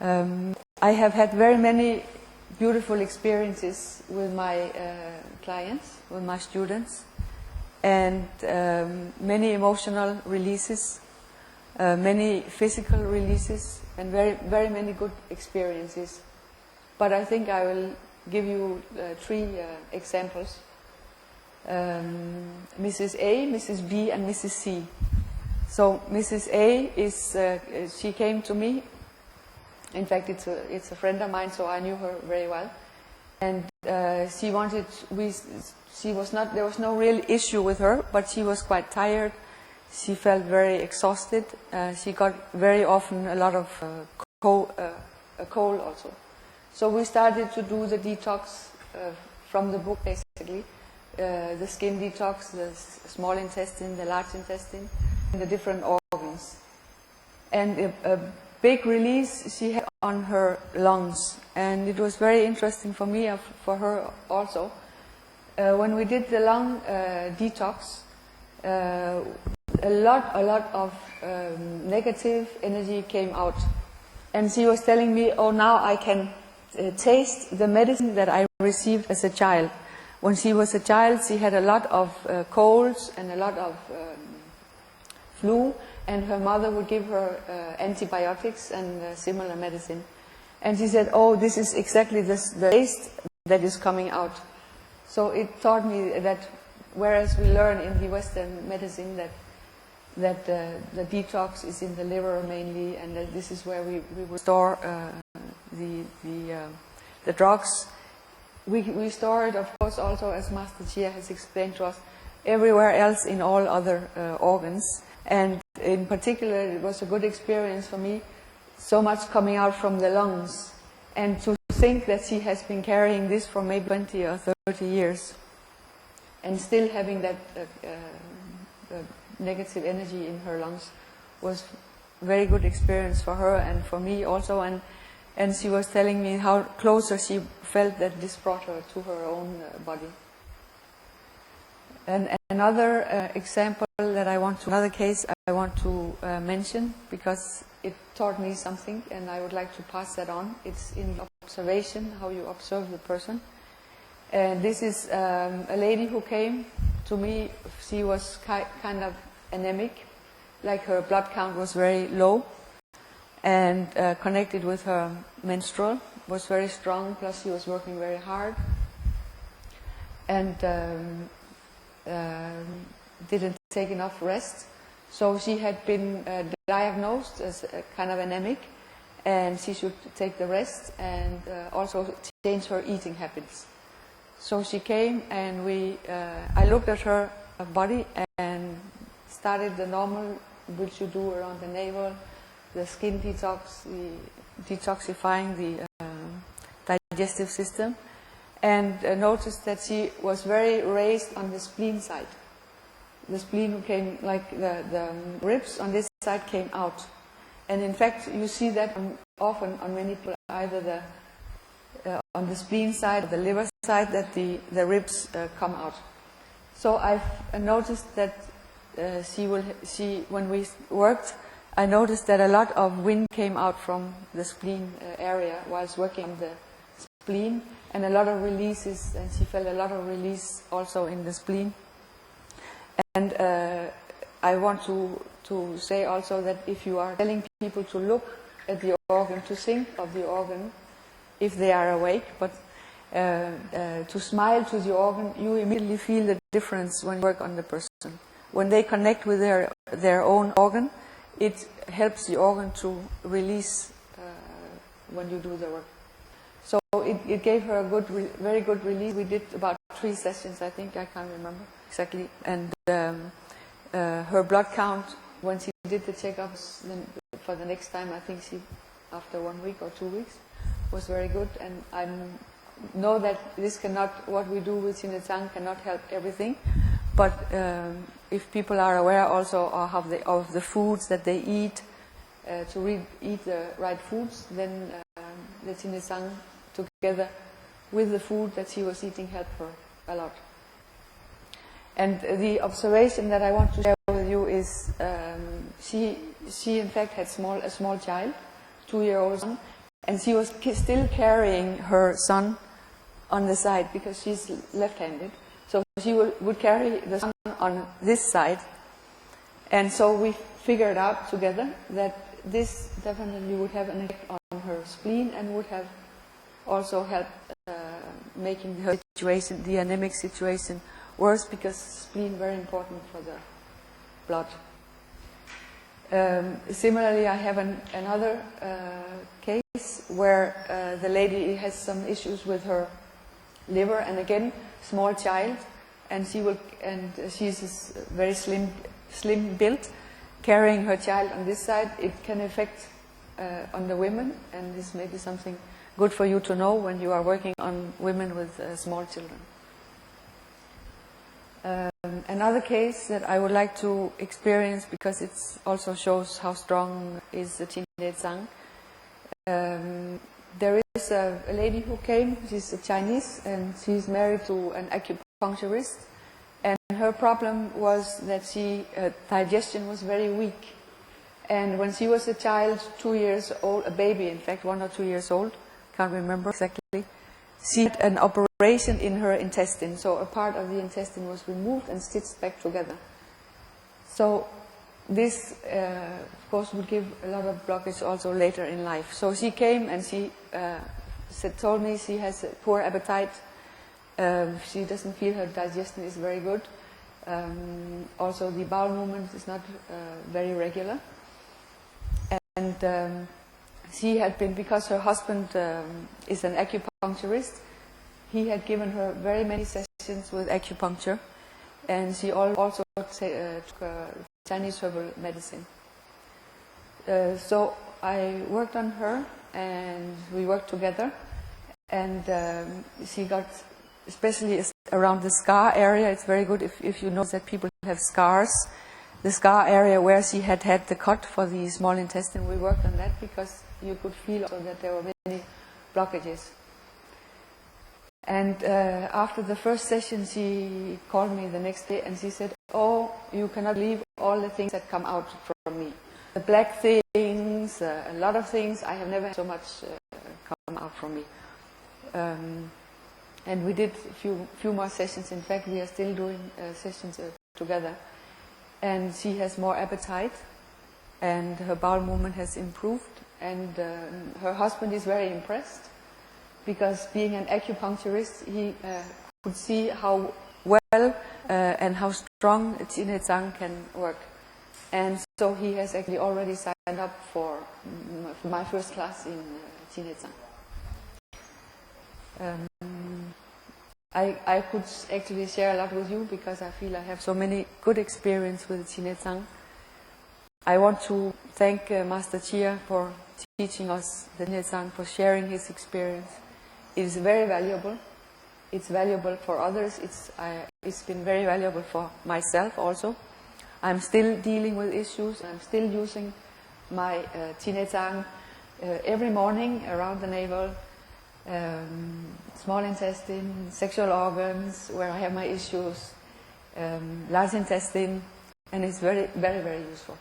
I have had very many beautiful experiences with my clients, with my students, and many emotional releases, many physical releases, and very many good experiences. But I think I will give you three examples. Mrs. A, Mrs. B, and Mrs. C. So Mrs. A is, she came to me. In fact, it's a friend of mine, so I knew her very well. And she wanted, she was not, there was no real issue with her, but she was quite tired. She felt very exhausted. She got very often a lot of cold also. So we started to do the detox from the book, basically. The skin detox, the small intestine, the large intestine, and the different organs. And a big release she had on her lungs. And it was very interesting for me, for her also. When we did the lung detox, a lot of negative energy came out. And she was telling me, oh, now I can taste the medicine that I received as a child. When she was a child, she had a lot of colds and a lot of flu, and her mother would give her antibiotics and similar medicine. And she said, oh, this is exactly the taste that is coming out. So it taught me that, whereas we learn in the Western medicine that the detox is in the liver mainly, and that this is where we will store the drugs. We store it, of course, also, as Master Chia has explained to us, everywhere else in all other organs. And in particular, it was a good experience for me, so much coming out from the lungs. And to think that she has been carrying this for maybe 20 or 30 years, and still having that negative energy in her lungs, was a very good experience for her and for me also. And she was telling me how closer she felt that this brought her to her own body. And another example that another case I want to mention, because it taught me something and I would like to pass that on. It's in observation, how you observe the person. And this is a lady who came to me. She was kind of anemic, like her blood count was very low, and connected with her menstrual, was very strong, plus she was working very hard, and didn't take enough rest. So she had been diagnosed as a kind of anemic, and she should take the rest and also change her eating habits. So she came, and I looked at her body and started the normal, which you do around the navel, the skin detox, detoxifying the digestive system, and noticed that she was very raised on the spleen side. The spleen came, like the ribs on this side came out. And in fact, you see that often on many people, either on the spleen side or the liver side, that the ribs come out. So I've noticed that when we worked, I noticed that a lot of wind came out from the spleen area whilst working on the spleen, and a lot of releases, and she felt a lot of release also in the spleen. And I want to say also that if you are telling people to look at the organ, to think of the organ, if they are awake, but to smile to the organ, you immediately feel the difference when you work on the person. When they connect with their own organ, it helps the organ to release when you do the work. So it gave her a very good release. We did about 3 sessions, I think, I can't remember exactly. And her blood count, when she did the checkups for the next time, I think after 1 week or 2 weeks, was very good. And I know that what we do with Tsang cannot help everything. But if people are aware also of the foods that they eat, to eat the right foods, then the Tsang together with the food that she was eating helped her a lot. And the observation that I want to share with you is she in fact had a small child, 2-year-old son, And she was still carrying her son on the side because she's left-handed. So she would carry the son on this side. And so we figured out together that this definitely would have an effect on her spleen and would have also helped making her situation, the anemic situation, worse, because spleen is very important for the blood. Similarly, I have another case where the lady has some issues with her liver, and again, small child, and she's very slim built, carrying her child on this side. It can affect on the women, and this may be something good for you to know when you are working on women with small children. Another case that I would like to experience, because it also shows how strong is the teenage Tsang. There is a lady who came, she's a Chinese, and she's married to an acupuncturist, and her problem was that digestion was very weak. And when she was a child, 2 years old, a baby in fact, 1 or 2 years old, can't remember exactly, she had an operation in her intestine, so a part of the intestine was removed and stitched back together. So this, of course, would give a lot of blockage also later in life. So she came and she told me she has a poor appetite. She doesn't feel her digestion is very good. Also, the bowel movement is not very regular. And she had been, because her husband is an acupuncturist, he had given her very many sessions with acupuncture, and she also took Chinese herbal medicine. So I worked on her, and we worked together, and she got, especially around the scar area, it's very good if you know that people have scars. The scar area where she had the cut for the small intestine, we worked on that because you could feel also that there were many blockages. And after the first session, she called me the next day and she said, "Oh, you cannot believe all the things that come out from me. The black things, a lot of things, I have never had so much come out from me." And we did a few more sessions. In fact, we are still doing sessions together. And she has more appetite, and her bowel movement has improved, and her husband is very impressed, because being an acupuncturist, he could see how well and how strong teenage Tsang can work. And so he has actually already signed up for my first class in teenage Tsang. I could actually share a lot with you, because I feel I have so many good experience with teenage Tsang. I want to thank Master Chia for teaching us the teenage Tsang, for sharing his experience. It is very valuable. It's valuable for others. It's been very valuable for myself also. I'm still dealing with issues. I'm still using my teenage Tsang every morning around the navel, small intestine, sexual organs, where I have my issues, large intestine, and it's very, very, very useful.